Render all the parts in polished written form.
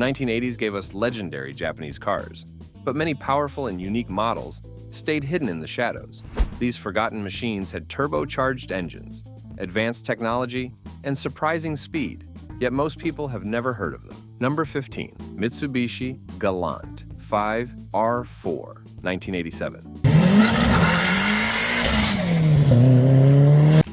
1980s gave us legendary Japanese cars, but many powerful and unique models stayed hidden in the shadows. These forgotten machines had turbocharged engines, advanced technology, and surprising speed, yet most people have never heard of them. Number 15. Mitsubishi Galant VR4, 1987.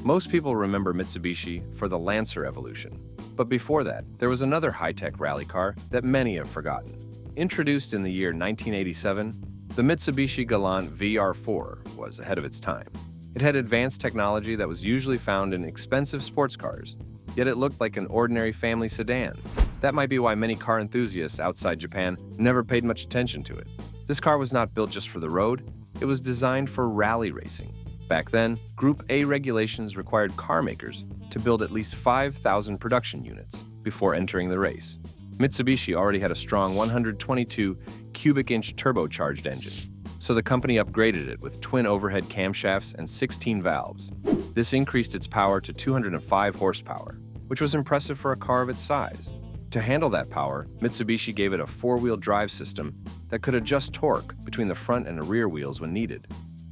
Most people remember Mitsubishi for the Lancer evolution, but before that, there was another high-tech rally car that many have forgotten. Introduced in the year 1987, the Mitsubishi Galant VR4 was ahead of its time. It had advanced technology that was usually found in expensive sports cars, yet it looked like an ordinary family sedan. That might be why many car enthusiasts outside Japan never paid much attention to it. This car was not built just for the road, it was designed for rally racing. Back then, Group A regulations required car makers to build at least 5,000 production units before entering the race. Mitsubishi already had a strong 122 cubic inch turbocharged engine, so the company upgraded it with twin overhead camshafts and 16 valves. This increased its power to 205 horsepower, which was impressive for a car of its size. To handle that power, Mitsubishi gave it a four-wheel drive system that could adjust torque between the front and the rear wheels when needed.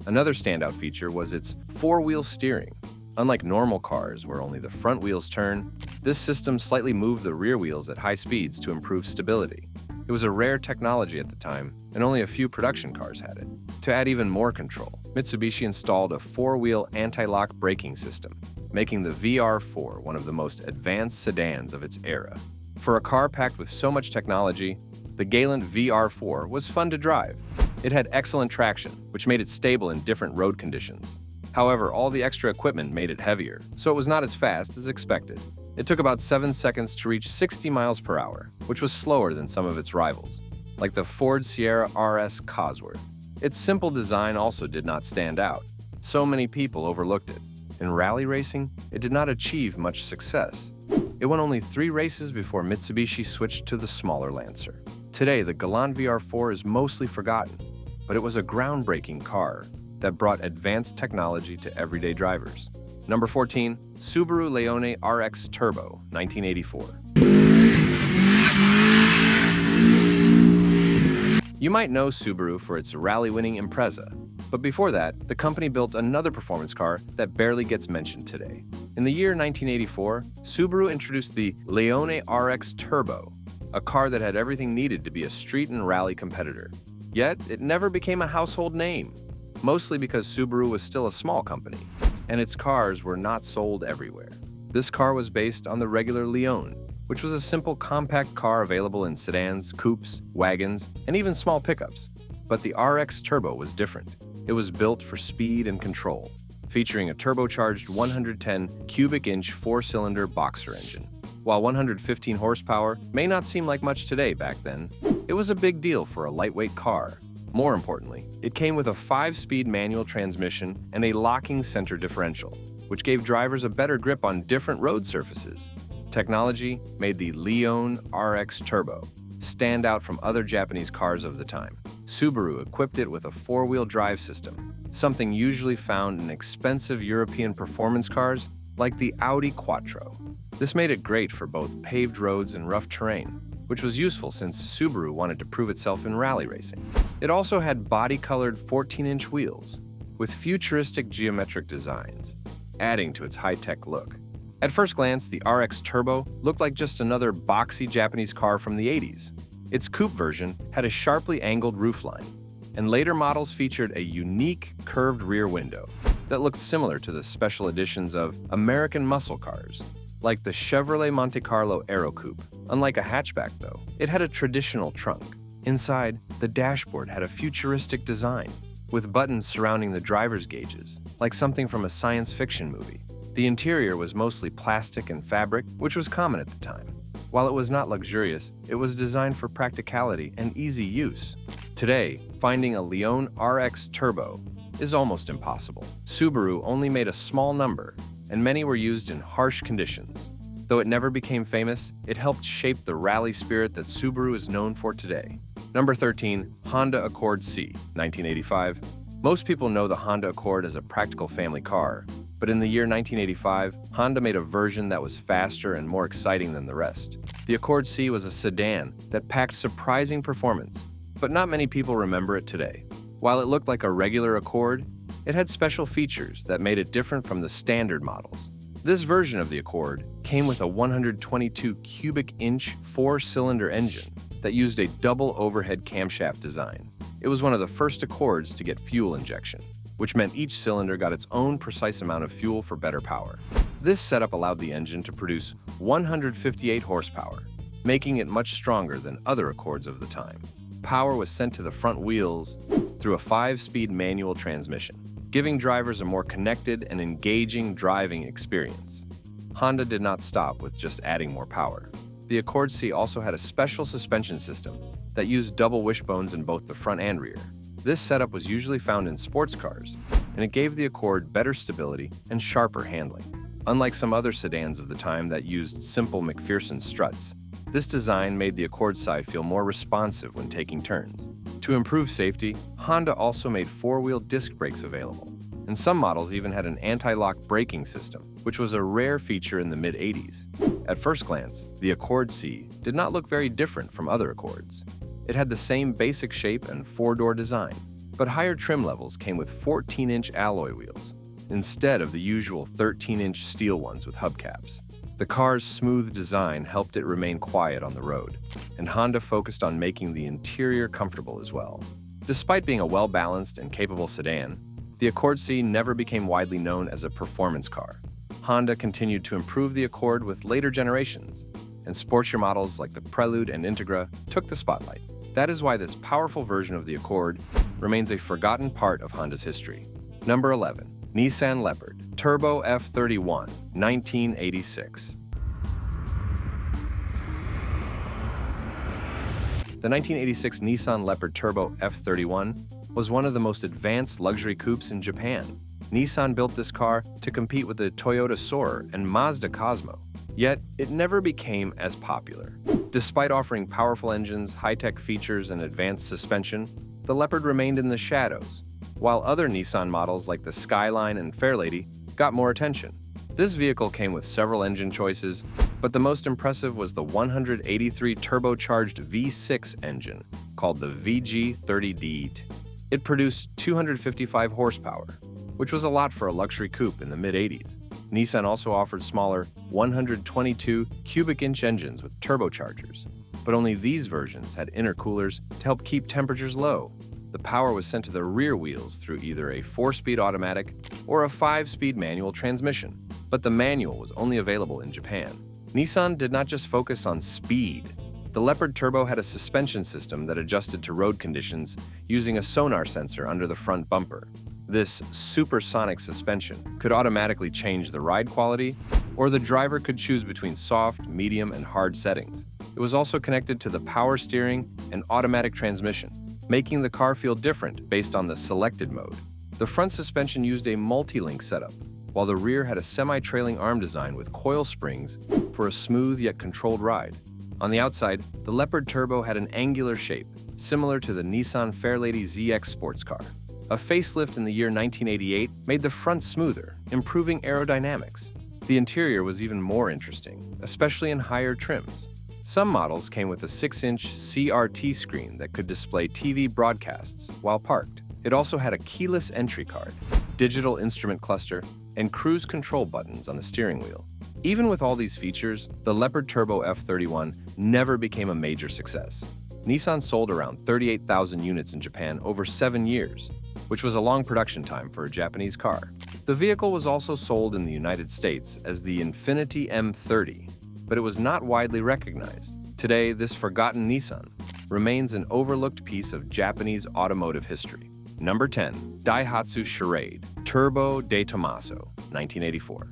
Another standout feature was its four-wheel steering. Unlike normal cars where only the front wheels turn, this system slightly moved the rear wheels at high speeds to improve stability. It was a rare technology at the time, and only a few production cars had it. To add even more control, Mitsubishi installed a four-wheel anti-lock braking system, making the VR4 one of the most advanced sedans of its era. For a car packed with so much technology, the Galant VR4 was fun to drive. It had excellent traction, which made it stable in different road conditions. However, all the extra equipment made it heavier, so it was not as fast as expected. It took about 7 seconds to reach 60 miles per hour, which was slower than some of its rivals, like the Ford Sierra RS Cosworth. Its simple design also did not stand out. So many people overlooked it. In rally racing, it did not achieve much success. It won only 3 races before Mitsubishi switched to the smaller Lancer. Today, the Galant VR4 is mostly forgotten, but it was a groundbreaking car that brought advanced technology to everyday drivers. Number 14. Subaru Leone RX Turbo, 1984. You might know Subaru for its rally-winning Impreza, but before that, the company built another performance car that barely gets mentioned today. In the year 1984, Subaru introduced the Leone RX Turbo, a car that had everything needed to be a street and rally competitor. Yet, it never became a household name, mostly because Subaru was still a small company, and its cars were not sold everywhere. This car was based on the regular Leone, which was a simple compact car available in sedans, coupes, wagons, and even small pickups. But the RX Turbo was different. It was built for speed and control, featuring a turbocharged 110 cubic inch 4-cylinder boxer engine. While 115 horsepower may not seem like much today back then, it was a big deal for a lightweight car. More importantly, it came with a 5-speed manual transmission and a locking center differential, which gave drivers a better grip on different road surfaces. Technology made the Leone RX Turbo stand out from other Japanese cars of the time. Subaru equipped it with a 4-wheel drive system, something usually found in expensive European performance cars like the Audi Quattro. This made it great for both paved roads and rough terrain, which was useful since Subaru wanted to prove itself in rally racing. It also had body-colored 14-inch wheels with futuristic geometric designs, adding to its high-tech look. At first glance, the RX Turbo looked like just another boxy Japanese car from the 80s. Its coupe version had a sharply angled roofline, and later models featured a unique curved rear window that looked similar to the special editions of American muscle cars, like the Chevrolet Monte Carlo Aero Coupe. Unlike a hatchback, though, it had a traditional trunk. Inside, the dashboard had a futuristic design, with buttons surrounding the driver's gauges, like something from a science fiction movie. The interior was mostly plastic and fabric, which was common at the time. While it was not luxurious, it was designed for practicality and easy use. Today, finding a Leone RX Turbo is almost impossible. Subaru only made a small number, and many were used in harsh conditions. Though it never became famous, it helped shape the rally spirit that Subaru is known for today. Number 13. Honda Accord C, 1985. Most people know the Honda Accord as a practical family car, But in the year 1985, Honda made a version that was faster and more exciting than the rest. The Accord C was a sedan that packed surprising performance, but not many people remember it today. While it looked like a regular Accord, it had special features that made it different from the standard models. This version of the Accord came with a 122 cubic inch four-cylinder engine that used a double overhead camshaft design. It was one of the first Accords to get fuel injection, which meant each cylinder got its own precise amount of fuel for better power. This setup allowed the engine to produce 158 horsepower, making it much stronger than other Accords of the time. Power was sent to the front wheels through a 5-speed manual transmission, giving drivers a more connected and engaging driving experience. Honda did not stop with just adding more power. The Accord C also had a special suspension system that used double wishbones in both the front and rear. This setup was usually found in sports cars, and it gave the Accord better stability and sharper handling. Unlike some other sedans of the time that used simple McPherson struts, this design made the Accord side feel more responsive when taking turns. To improve safety, Honda also made 4-wheel disc brakes available, and some models even had an anti-lock braking system, which was a rare feature in the mid-80s. At first glance, the Accord C did not look very different from other Accords. It had the same basic shape and 4-door design, but higher trim levels came with 14-inch alloy wheels, instead of the usual 13-inch steel ones with hubcaps. The car's smooth design helped it remain quiet on the road, and Honda focused on making the interior comfortable as well. Despite being a well-balanced and capable sedan, the Accord C never became widely known as a performance car. Honda continued to improve the Accord with later generations, and sportier models like the Prelude and Integra took the spotlight. That is why this powerful version of the Accord remains a forgotten part of Honda's history. Number 11. Nissan Leopard Turbo F31, 1986. The 1986 Nissan Leopard Turbo F31 was one of the most advanced luxury coupes in Japan. Nissan built this car to compete with the Toyota Soarer and Mazda Cosmo, yet it never became as popular. Despite offering powerful engines, high-tech features, and advanced suspension, the Leopard remained in the shadows, while other Nissan models like the Skyline and Fairlady got more attention. This vehicle came with several engine choices, but the most impressive was the 183 turbocharged V6 engine called the VG30D. It produced 255 horsepower, which was a lot for a luxury coupe in the mid-80s. Nissan also offered smaller 122 cubic inch engines with turbochargers, but only these versions had intercoolers to help keep temperatures low. The power was sent to the rear wheels through either a 4-speed automatic or a 5-speed manual transmission, but the manual was only available in Japan. Nissan did not just focus on speed. The Leopard Turbo had a suspension system that adjusted to road conditions using a sonar sensor under the front bumper. This supersonic suspension could automatically change the ride quality, or the driver could choose between soft, medium, and hard settings. It was also connected to the power steering and automatic transmission, making the car feel different based on the selected mode. The front suspension used a multi-link setup, while the rear had a semi-trailing arm design with coil springs for a smooth yet controlled ride. On the outside, the Leopard Turbo had an angular shape, similar to the Nissan Fairlady ZX sports car. A facelift in the year 1988 made the front smoother, improving aerodynamics. The interior was even more interesting, especially in higher trims. Some models came with a 6-inch CRT screen that could display TV broadcasts while parked. It also had a keyless entry card, digital instrument cluster, and cruise control buttons on the steering wheel. Even with all these features, the Leopard Turbo F31 never became a major success. Nissan sold around 38,000 units in Japan over 7 years, which was a long production time for a Japanese car. The vehicle was also sold in the United States as the Infiniti M30, but it was not widely recognized. Today, this forgotten Nissan remains an overlooked piece of Japanese automotive history. Number 10. Daihatsu Charade Turbo de Tomaso, 1984.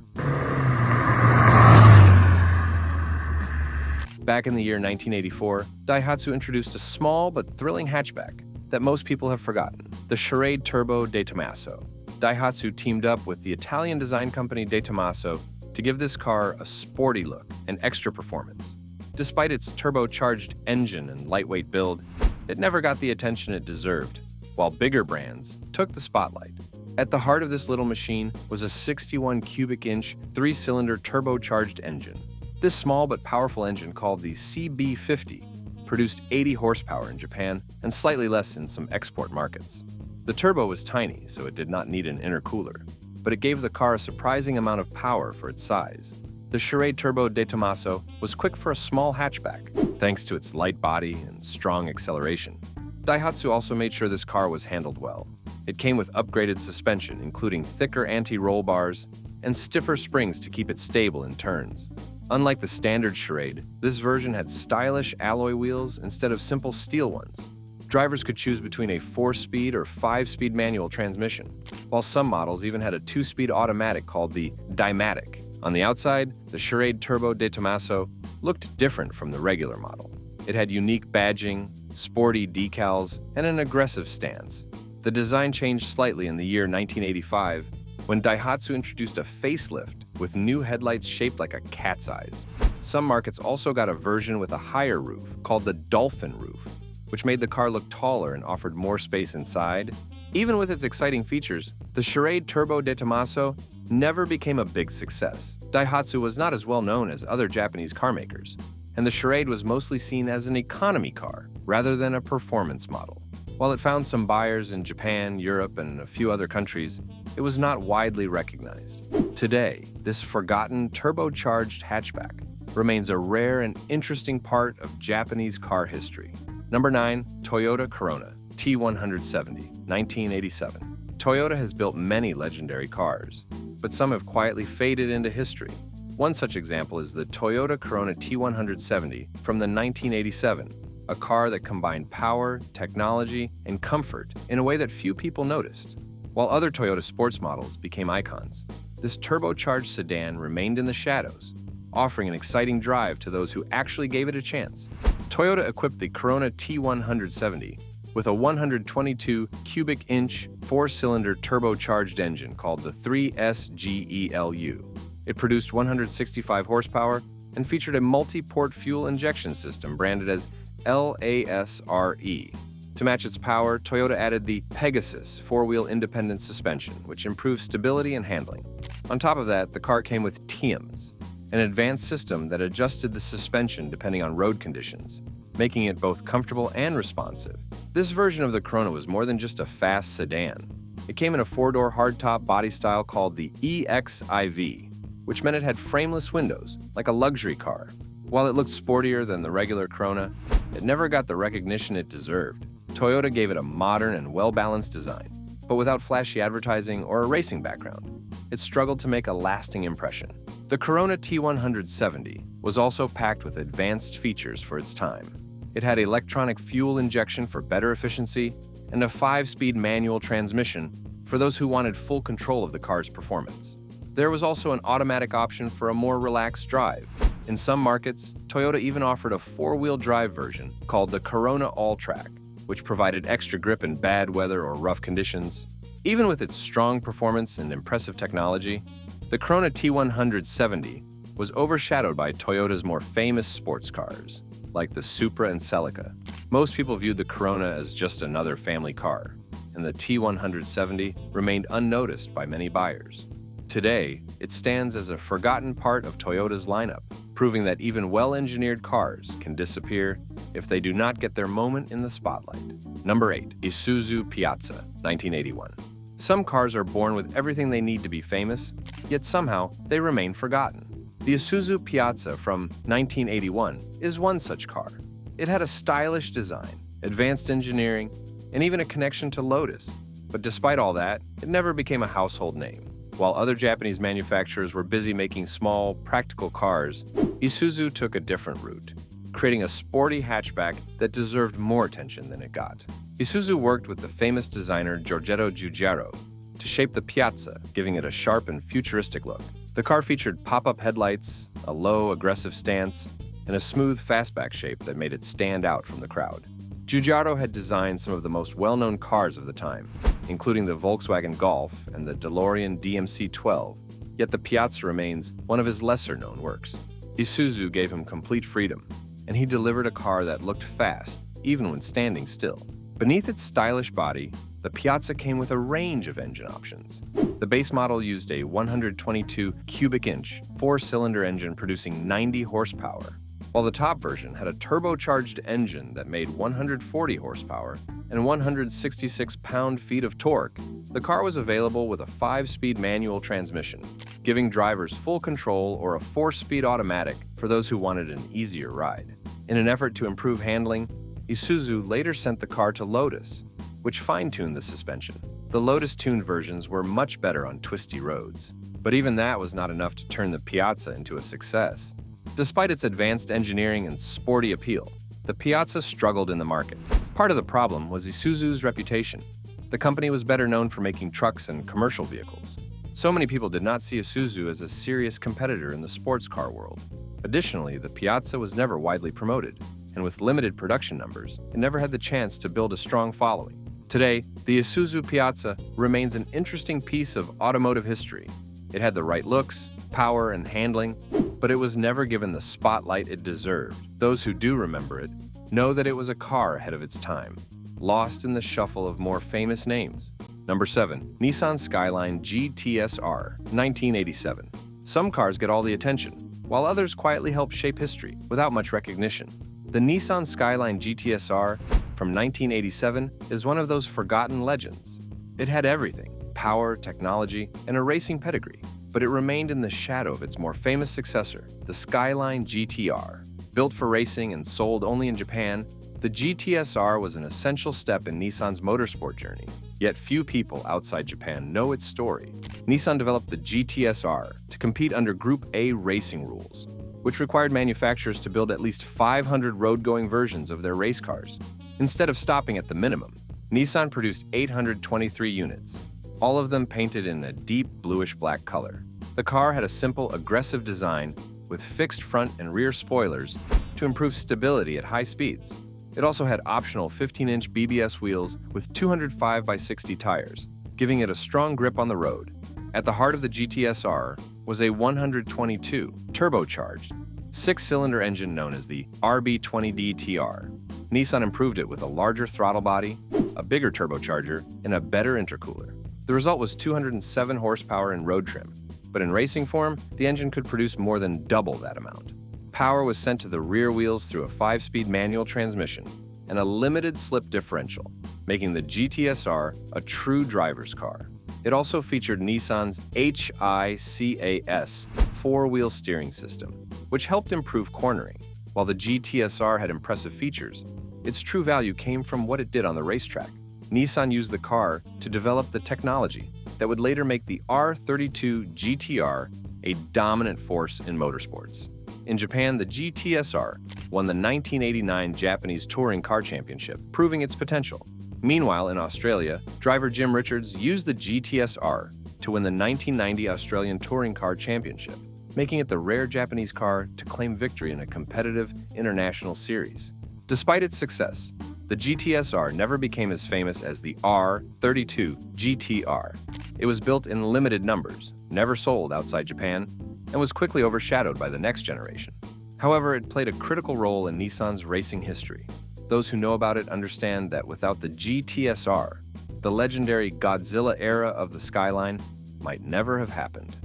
Back in the year 1984, Daihatsu introduced a small but thrilling hatchback that most people have forgotten, the Charade Turbo de Tomaso. Daihatsu teamed up with the Italian design company De Tomaso to give this car a sporty look and extra performance. Despite its turbocharged engine and lightweight build, it never got the attention it deserved, while bigger brands took the spotlight. At the heart of this little machine was a 61 cubic inch, 3-cylinder turbocharged engine. This small but powerful engine, called the CB50, produced 80 horsepower in Japan and slightly less in some export markets. The turbo was tiny, so it did not need an intercooler, but it gave the car a surprising amount of power for its size. The Charade Turbo de Tomaso was quick for a small hatchback, thanks to its light body and strong acceleration. Daihatsu also made sure this car was handled well. It came with upgraded suspension, including thicker anti-roll bars and stiffer springs to keep it stable in turns. Unlike the standard Charade, this version had stylish alloy wheels instead of simple steel ones. Drivers could choose between a 4-speed or 5-speed manual transmission, while some models even had a 2-speed automatic called the Daimatic. On the outside, the Charade Turbo de Tomaso looked different from the regular model. It had unique badging, sporty decals, and an aggressive stance. The design changed slightly in the year 1985 when Daihatsu introduced a facelift with new headlights shaped like a cat's eyes. Some markets also got a version with a higher roof called the Dolphin roof, which made the car look taller and offered more space inside. Even with its exciting features, the Charade Turbo de Tomaso never became a big success. Daihatsu was not as well known as other Japanese car makers, and the Charade was mostly seen as an economy car rather than a performance model. While it found some buyers in Japan, Europe, and a few other countries, it was not widely recognized. Today, this forgotten turbocharged hatchback remains a rare and interesting part of Japanese car history. Number 9. Toyota Corona T170, 1987. Toyota has built many legendary cars, but some have quietly faded into history. One such example is the Toyota Corona T170 from the 1987, a car that combined power, technology, and comfort in a way that few people noticed. While other Toyota sports models became icons, this turbocharged sedan remained in the shadows, offering an exciting drive to those who actually gave it a chance. Toyota equipped the Corona T170 with a 122 cubic inch, 4-cylinder turbocharged engine called the 3SGELU. It produced 165 horsepower and featured a multi-port fuel injection system branded as LASRE. To match its power, Toyota added the Pegasus 4-wheel independent suspension, which improved stability and handling. On top of that, the car came with TAMEs, an advanced system that adjusted the suspension depending on road conditions, making it both comfortable and responsive. This version of the Corona was more than just a fast sedan. It came in a 4-door hardtop body style called the EXIV, which meant it had frameless windows, like a luxury car. While it looked sportier than the regular Corona, it never got the recognition it deserved. Toyota gave it a modern and well-balanced design, but without flashy advertising or a racing background. It struggled to make a lasting impression. The Corona T170 was also packed with advanced features for its time. It had electronic fuel injection for better efficiency and a 5-speed manual transmission for those who wanted full control of the car's performance. There was also an automatic option for a more relaxed drive. In some markets, Toyota even offered a 4-wheel drive version called the Corona All-Track, which provided extra grip in bad weather or rough conditions. Even with its strong performance and impressive technology, the Corona T170 was overshadowed by Toyota's more famous sports cars, like the Supra and Celica. Most people viewed the Corona as just another family car, and the T170 remained unnoticed by many buyers. Today, it stands as a forgotten part of Toyota's lineup, proving that even well-engineered cars can disappear if they do not get their moment in the spotlight. Number 8. Isuzu Piazza, 1981. Some cars are born with everything they need to be famous, yet somehow they remain forgotten. The Isuzu Piazza from 1981 is one such car. It had a stylish design, advanced engineering, and even a connection to Lotus. But despite all that, it never became a household name. While other Japanese manufacturers were busy making small, practical cars, Isuzu took a different route, creating a sporty hatchback that deserved more attention than it got. Isuzu worked with the famous designer Giorgetto Giugiaro to shape the Piazza, giving it a sharp and futuristic look. The car featured pop-up headlights, a low, aggressive stance, and a smooth fastback shape that made it stand out from the crowd. Giugiaro had designed some of the most well-known cars of the time, including the Volkswagen Golf and the DeLorean DMC-12, yet the Piazza remains one of his lesser-known works. Isuzu gave him complete freedom, and he delivered a car that looked fast, even when standing still. Beneath its stylish body, The Piazza came with a range of engine options. The base model used a 122 cubic inch, 4-cylinder engine producing 90 horsepower, while the top version had a turbocharged engine that made 140 horsepower and 166 pound-feet of torque. The car was available with a 5-speed manual transmission, giving drivers full control, or a 4-speed automatic for those who wanted an easier ride. In an effort to improve handling, Isuzu later sent the car to Lotus, which fine-tuned the suspension. The Lotus-tuned versions were much better on twisty roads, but even that was not enough to turn the Piazza into a success. Despite its advanced engineering and sporty appeal, the Piazza struggled in the market. Part of the problem was Isuzu's reputation. The company was better known for making trucks and commercial vehicles. So many people did not see Isuzu as a serious competitor in the sports car world. Additionally, the Piazza was never widely promoted, and with limited production numbers, it never had the chance to build a strong following. Today, the Isuzu Piazza remains an interesting piece of automotive history. It had the right looks, power, and handling, but it was never given the spotlight it deserved. Those who do remember it know that it was a car ahead of its time, lost in the shuffle of more famous names. Number 7. Nissan Skyline GTS-R, 1987. Some cars get all the attention, while others quietly help shape history without much recognition. The Nissan Skyline GTS-R from 1987 is one of those forgotten legends. It had everything: power, technology, and a racing pedigree, but it remained in the shadow of its more famous successor, the Skyline GT-R. Built for racing and sold only in Japan, the GTS-R was an essential step in Nissan's motorsport journey, yet few people outside Japan know its story. Nissan developed the GTS-R to compete under Group A racing rules, which required manufacturers to build at least 500 road-going versions of their race cars. Instead of stopping at the minimum, Nissan produced 823 units, all of them painted in a deep bluish-black color. The car had a simple, aggressive design with fixed front and rear spoilers to improve stability at high speeds. It also had optional 15-inch BBS wheels with 205/60 tires, giving it a strong grip on the road. At the heart of the GTS-R was a 122 turbocharged 6-cylinder engine known as the RB20D-TR. Nissan improved it with a larger throttle body, a bigger turbocharger, and a better intercooler. The result was 207 horsepower in road trim, but in racing form, the engine could produce more than double that amount. Power was sent to the rear wheels through a 5-speed manual transmission and a limited slip differential, making the GTS-R a true driver's car. It also featured Nissan's HICAS 4-wheel steering system, which helped improve cornering. While the GTS-R had impressive features, its true value came from what it did on the racetrack. Nissan used the car to develop the technology that would later make the R32 GT-R a dominant force in motorsports. In Japan, the GTS-R won the 1989 Japanese Touring Car Championship, proving its potential. Meanwhile, in Australia, driver Jim Richards used the GTS-R to win the 1990 Australian Touring Car Championship, making it the rare Japanese car to claim victory in a competitive international series. Despite its success, the GTS-R never became as famous as the R32 GT-R. It was built in limited numbers, never sold outside Japan, and was quickly overshadowed by the next generation. However, it played a critical role in Nissan's racing history. Those who know about it understand that without the GTS-R, the legendary Godzilla era of the Skyline might never have happened.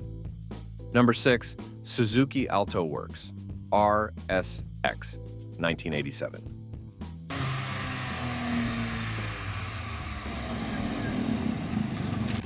Number 6. Suzuki Alto Works, RSX, 1987.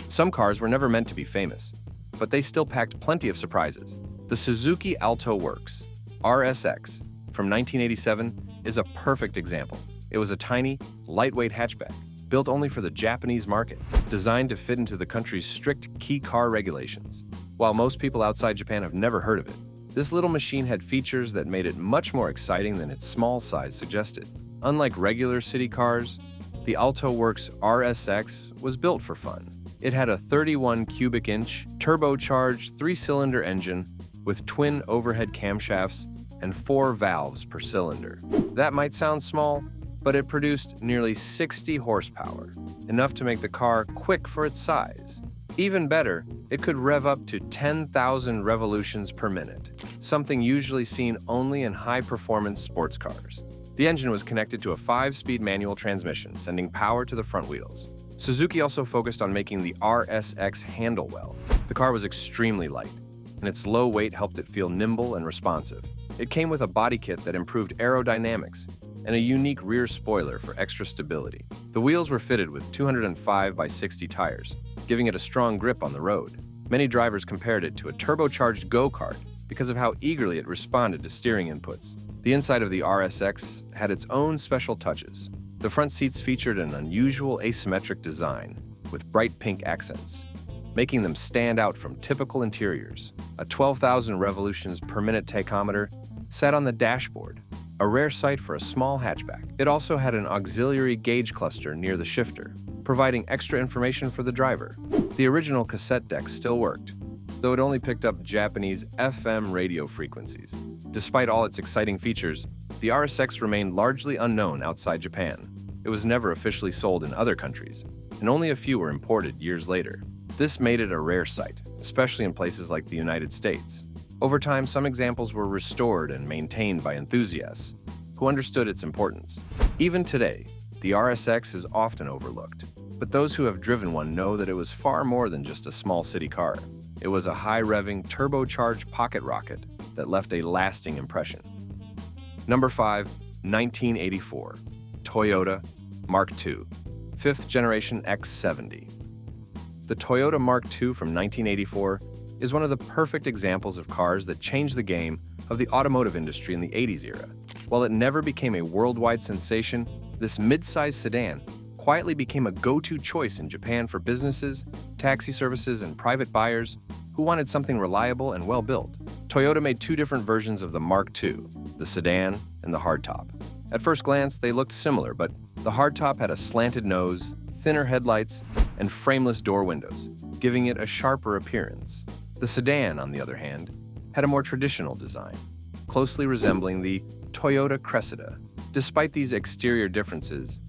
Some cars were never meant to be famous, but they still packed plenty of surprises. The Suzuki Alto Works, RSX, from 1987 is a perfect example. It was a tiny, lightweight hatchback, built only for the Japanese market, designed to fit into the country's strict key car regulations. While most people outside Japan have never heard of it, this little machine had features that made it much more exciting than its small size suggested. Unlike regular city cars, the Alto Works RSX was built for fun. It had a 31 cubic inch, turbocharged 3-cylinder engine with twin overhead camshafts and 4 valves per cylinder. That might sound small, but it produced nearly 60 horsepower, enough to make the car quick for its size. Even better, it could rev up to 10,000 revolutions per minute, something usually seen only in high-performance sports cars. The engine was connected to a 5-speed manual transmission, sending power to the front wheels. Suzuki also focused on making the RSX handle well. The car was extremely light, and its low weight helped it feel nimble and responsive. It came with a body kit that improved aerodynamics and a unique rear spoiler for extra stability. The wheels were fitted with 205 by 60 tires, giving it a strong grip on the road. Many drivers compared it to a turbocharged go-kart because of how eagerly it responded to steering inputs. The inside of the RSX had its own special touches. The front seats featured an unusual asymmetric design with bright pink accents, making them stand out from typical interiors. A 12,000 revolutions per minute tachometer sat on the dashboard, a rare sight for a small hatchback. It also had an auxiliary gauge cluster near the shifter, providing extra information for the driver. The original cassette deck still worked, though it only picked up Japanese FM radio frequencies. Despite all its exciting features, the RSX remained largely unknown outside Japan. It was never officially sold in other countries, and only a few were imported years later. This made it a rare sight, especially in places like the United States. Over time, some examples were restored and maintained by enthusiasts who understood its importance. Even today, the RSX is often overlooked, but those who have driven one know that it was far more than just a small city car. It was a high-revving, turbocharged pocket rocket that left a lasting impression. Number 5, 1984, Toyota Mark II, 5th generation X70. The Toyota Mark II from 1984 is one of the perfect examples of cars that changed the game of the automotive industry in the 80s era. While it never became a worldwide sensation, this mid-size sedan quietly became a go-to choice in Japan for businesses, taxi services, and private buyers who wanted something reliable and well-built. Toyota made two different versions of the Mark II, the sedan and the hardtop. At first glance, they looked similar, but the hardtop had a slanted nose, thinner headlights, and frameless door windows, giving it a sharper appearance. The sedan, on the other hand, had a more traditional design, closely resembling the Toyota Cressida. Despite these exterior differences,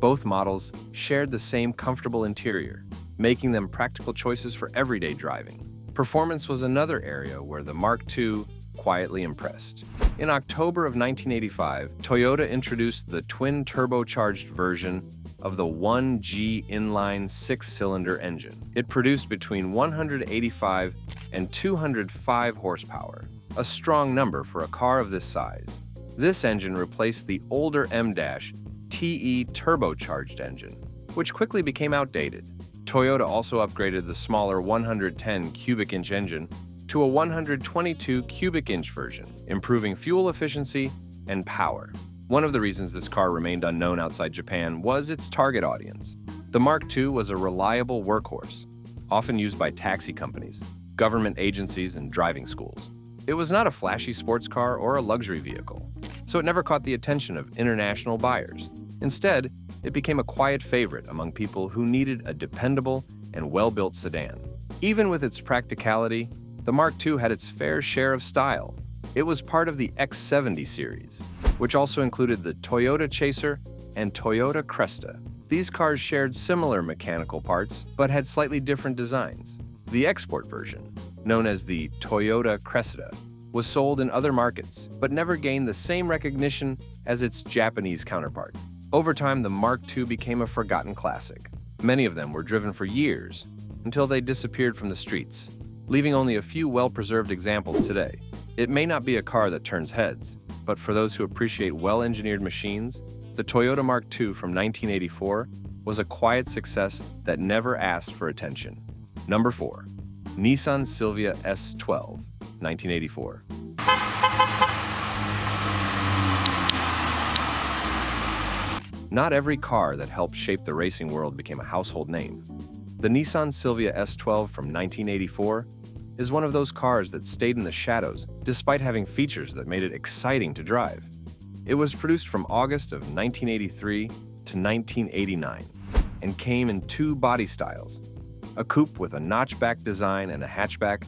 both models shared the same comfortable interior, making them practical choices for everyday driving. Performance was another area where the Mark II quietly impressed. In October of 1985, Toyota introduced the twin turbocharged version of the 1G inline six-cylinder engine. It produced between 185 and 205 horsepower, a strong number for a car of this size. This engine replaced the older M-TE turbocharged engine, which quickly became outdated. Toyota also upgraded the smaller 110 cubic inch engine to a 122 cubic inch version, improving fuel efficiency and power. One of the reasons this car remained unknown outside Japan was its target audience. The Mark II was a reliable workhorse, often used by taxi companies, government agencies, and driving schools. It was not a flashy sports car or a luxury vehicle, so it never caught the attention of international buyers. Instead, it became a quiet favorite among people who needed a dependable and well-built sedan. Even with its practicality, the Mark II had its fair share of style. It was part of the X70 series, which also included the Toyota Chaser and Toyota Cresta. These cars shared similar mechanical parts, but had slightly different designs. The export version, known as the Toyota Cressida, was sold in other markets, but never gained the same recognition as its Japanese counterpart. Over time, the Mark II became a forgotten classic. Many of them were driven for years, until they disappeared from the streets, leaving only a few well-preserved examples today. It may not be a car that turns heads, but for those who appreciate well-engineered machines, the Toyota Mark II from 1984 was a quiet success that never asked for attention. Number 4. Nissan Silvia S12, 1984. Not every car that helped shape the racing world became a household name. The Nissan Silvia S12 from 1984 is one of those cars that stayed in the shadows despite having features that made it exciting to drive. It was produced from August of 1983 to 1989 and came in two body styles, a coupe with a notchback design and a hatchback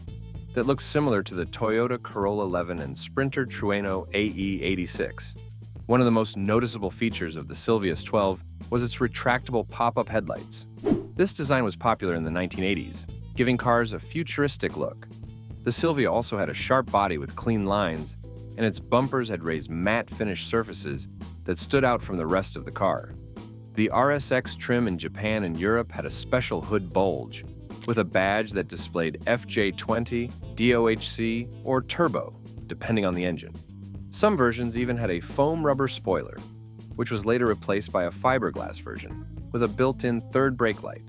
that looks similar to the Toyota Corolla 11 and Sprinter Trueno AE86. One of the most noticeable features of the Silvia S12 was its retractable pop-up headlights. This design was popular in the 1980s, giving cars a futuristic look. The Silvia also had a sharp body with clean lines, and its bumpers had raised matte finish surfaces that stood out from the rest of the car. The RSX trim in Japan and Europe had a special hood bulge, with a badge that displayed FJ20, DOHC, or Turbo, depending on the engine. Some versions even had a foam rubber spoiler, which was later replaced by a fiberglass version, with a built-in third brake light.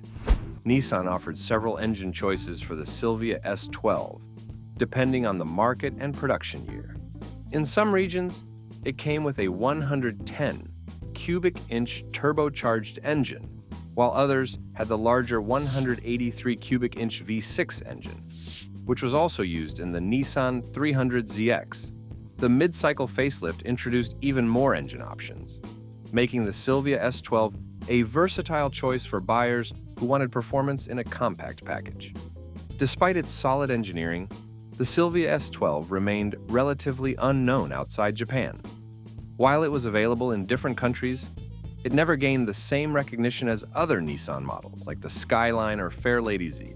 Nissan offered several engine choices for the Silvia S12, depending on the market and production year. In some regions, it came with a 110 cubic inch turbocharged engine, while others had the larger 183 cubic inch V6 engine, which was also used in the Nissan 300ZX. The mid-cycle facelift introduced even more engine options, making the Silvia S12 a versatile choice for buyers who wanted performance in a compact package. Despite its solid engineering, the Silvia S12 remained relatively unknown outside Japan. While it was available in different countries, it never gained the same recognition as other Nissan models like the Skyline or Fairlady Z.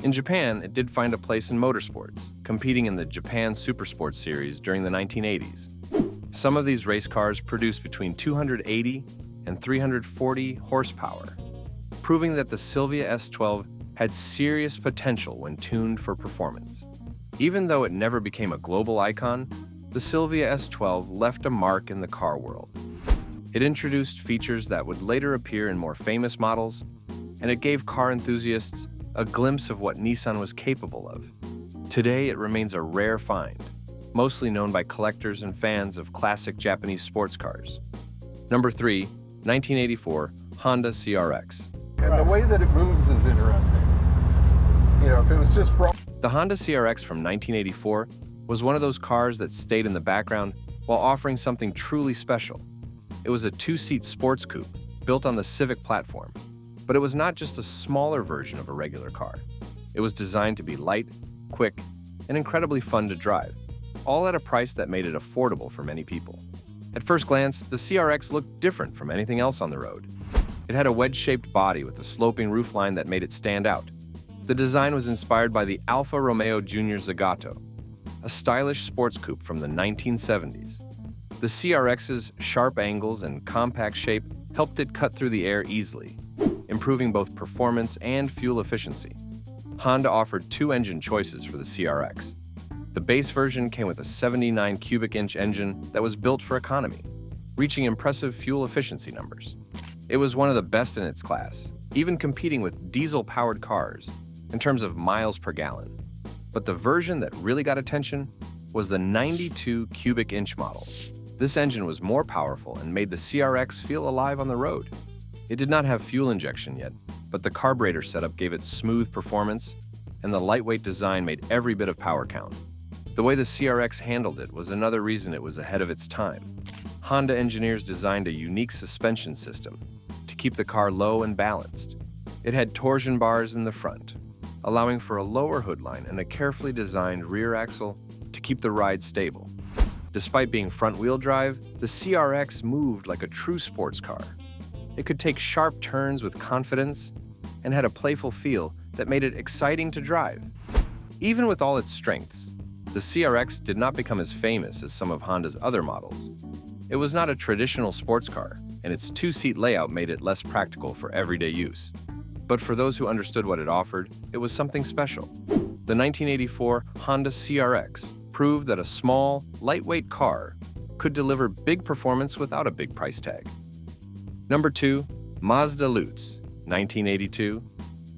In Japan, it did find a place in motorsports, competing in the Japan Supersport series during the 1980s. Some of these race cars produced between 280 and 340 horsepower, proving that the Silvia S12 had serious potential when tuned for performance. Even though it never became a global icon, the Silvia S12 left a mark in the car world. It introduced features that would later appear in more famous models, and it gave car enthusiasts a glimpse of what Nissan was capable of. Today, it remains a rare find, mostly known by collectors and fans of classic Japanese sports cars. Number 3, 1984 Honda CRX. And the way that it moves is interesting. You know, if it was just from... The Honda CRX from 1984 was one of those cars that stayed in the background while offering something truly special. It was a two-seat sports coupe built on the Civic platform, but it was not just a smaller version of a regular car. It was designed to be light, quick, and incredibly fun to drive, all at a price that made it affordable for many people. At first glance, the CRX looked different from anything else on the road. It had a wedge-shaped body with a sloping roofline that made it stand out. The design was inspired by the Alfa Romeo Jr. Zagato, a stylish sports coupe from the 1970s. The CRX's sharp angles and compact shape helped it cut through the air easily, improving both performance and fuel efficiency. Honda offered two engine choices for the CRX. The base version came with a 79 cubic inch engine that was built for economy, reaching impressive fuel efficiency numbers. It was one of the best in its class, even competing with diesel-powered cars in terms of miles per gallon. But the version that really got attention was the 92 cubic inch model. This engine was more powerful and made the CRX feel alive on the road. It did not have fuel injection yet, but the carburetor setup gave it smooth performance, and the lightweight design made every bit of power count. The way the CRX handled it was another reason it was ahead of its time. Honda engineers designed a unique suspension system to keep the car low and balanced. It had torsion bars in the front, allowing for a lower hood line and a carefully designed rear axle to keep the ride stable. Despite being front-wheel drive, the CRX moved like a true sports car. It could take sharp turns with confidence and had a playful feel that made it exciting to drive. Even with all its strengths, the CRX did not become as famous as some of Honda's other models. It was not a traditional sports car, and its two-seat layout made it less practical for everyday use. But for those who understood what it offered, it was something special. The 1984 Honda CRX proved that a small, lightweight car could deliver big performance without a big price tag. Number 2, Mazda Luce, 1982.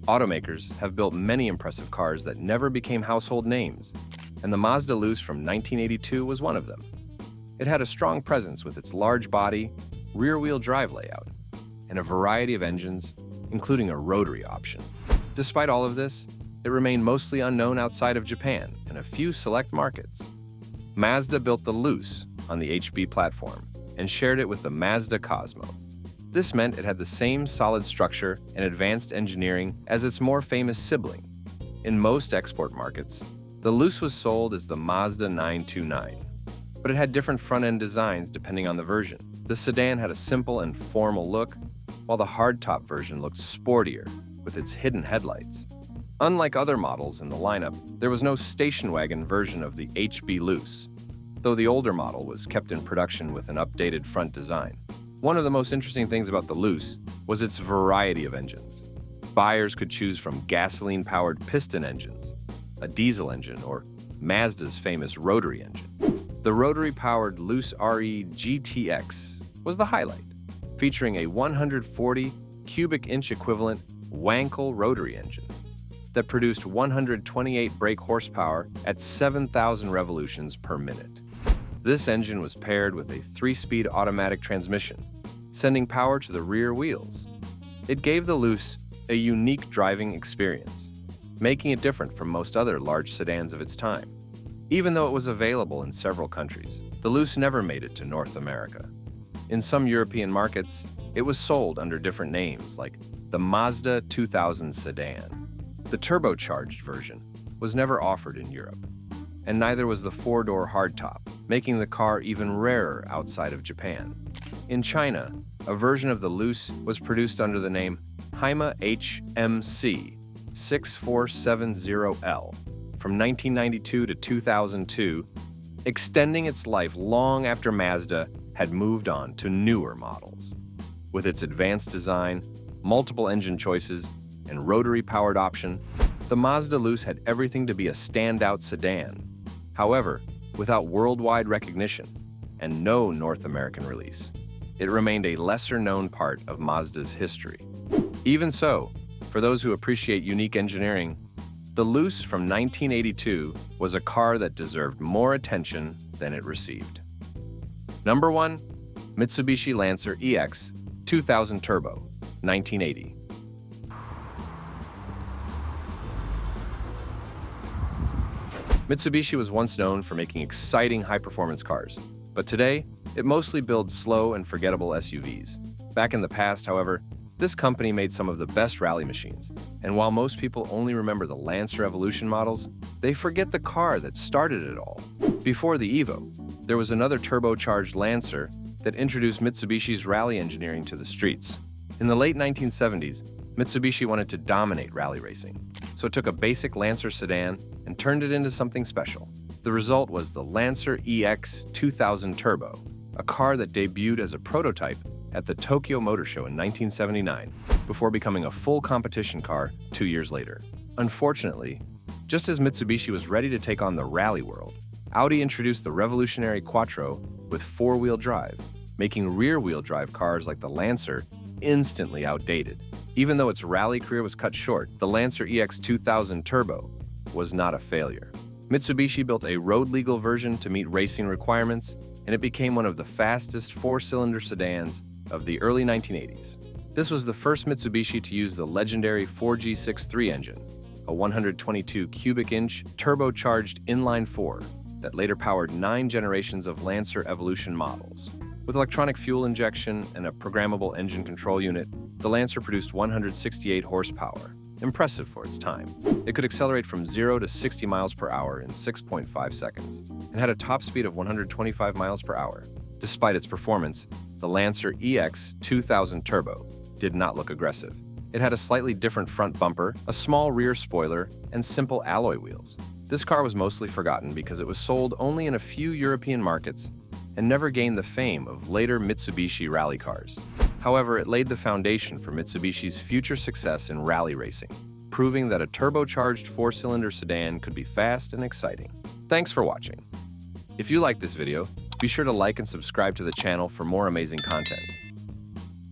Automakers have built many impressive cars that never became household names, and the Mazda Luce from 1982 was one of them. It had a strong presence with its large body, rear-wheel drive layout, and a variety of engines, including a rotary option. Despite all of this, it remained mostly unknown outside of Japan and a few select markets. Mazda built the Luce on the HB platform and shared it with the Mazda Cosmo. This meant it had the same solid structure and advanced engineering as its more famous sibling. In most export markets, the Luce was sold as the Mazda 929, but it had different front-end designs depending on the version. The sedan had a simple and formal look, while the hardtop version looked sportier with its hidden headlights. Unlike other models in the lineup, there was no station wagon version of the HB Luce, though the older model was kept in production with an updated front design. One of the most interesting things about the Luce was its variety of engines. Buyers could choose from gasoline-powered piston engines, a diesel engine, or Mazda's famous Rotary engine. The Rotary-powered Luce RE GTX was the highlight, featuring a 140 cubic inch equivalent Wankel rotary engine that produced 128 brake horsepower at 7,000 revolutions per minute. This engine was paired with a 3-speed automatic transmission, sending power to the rear wheels. It gave the Luce a unique driving experience, making it different from most other large sedans of its time. Even though it was available in several countries, the Luce never made it to North America. In some European markets, it was sold under different names, like the Mazda 2000 sedan. The turbocharged version was never offered in Europe, and neither was the 4-door hardtop, making the car even rarer outside of Japan. In China, a version of the Luce was produced under the name Haima HMC 6470L from 1992 to 2002, extending its life long after Mazda had moved on to newer models. With its advanced design, multiple engine choices, and rotary-powered option, the Mazda Luce had everything to be a standout sedan. However, without worldwide recognition and no North American release, it remained a lesser-known part of Mazda's history. Even so, for those who appreciate unique engineering, the Luce from 1982 was a car that deserved more attention than it received. Number 1. Mitsubishi Lancer EX 2000 Turbo, 1980. Mitsubishi was once known for making exciting high-performance cars, but today, it mostly builds slow and forgettable SUVs. Back in the past, however, this company made some of the best rally machines, and while most people only remember the Lancer Evolution models, they forget the car that started it all. Before the Evo, there was another turbocharged Lancer that introduced Mitsubishi's rally engineering to the streets. In the late 1970s, Mitsubishi wanted to dominate rally racing, so it took a basic Lancer sedan and turned it into something special. The result was the Lancer EX 2000 Turbo, a car that debuted as a prototype at the Tokyo Motor Show in 1979, before becoming a full competition car 2 years later. Unfortunately, just as Mitsubishi was ready to take on the rally world, Audi introduced the revolutionary Quattro with 4-wheel drive, making rear-wheel drive cars like the Lancer instantly outdated. Even though its rally career was cut short, the Lancer EX 2000 Turbo was not a failure. Mitsubishi built a road-legal version to meet racing requirements, and it became one of the fastest 4-cylinder sedans of the early 1980s. This was the first Mitsubishi to use the legendary 4G63 engine, a 122 cubic inch turbocharged inline-4 that later powered 9 generations of Lancer Evolution models. With electronic fuel injection and a programmable engine control unit, the Lancer produced 168 horsepower, impressive for its time. It could accelerate from 0 to 60 miles per hour in 6.5 seconds, and had a top speed of 125 miles per hour. Despite its performance, the Lancer EX 2000 Turbo did not look aggressive. It had a slightly different front bumper, a small rear spoiler, and simple alloy wheels. This car was mostly forgotten because it was sold only in a few European markets and never gained the fame of later Mitsubishi rally cars. However, it laid the foundation for Mitsubishi's future success in rally racing, proving that a turbocharged 4-cylinder sedan could be fast and exciting. Thanks for watching. If you liked this video, be sure to like and subscribe to the channel for more amazing content.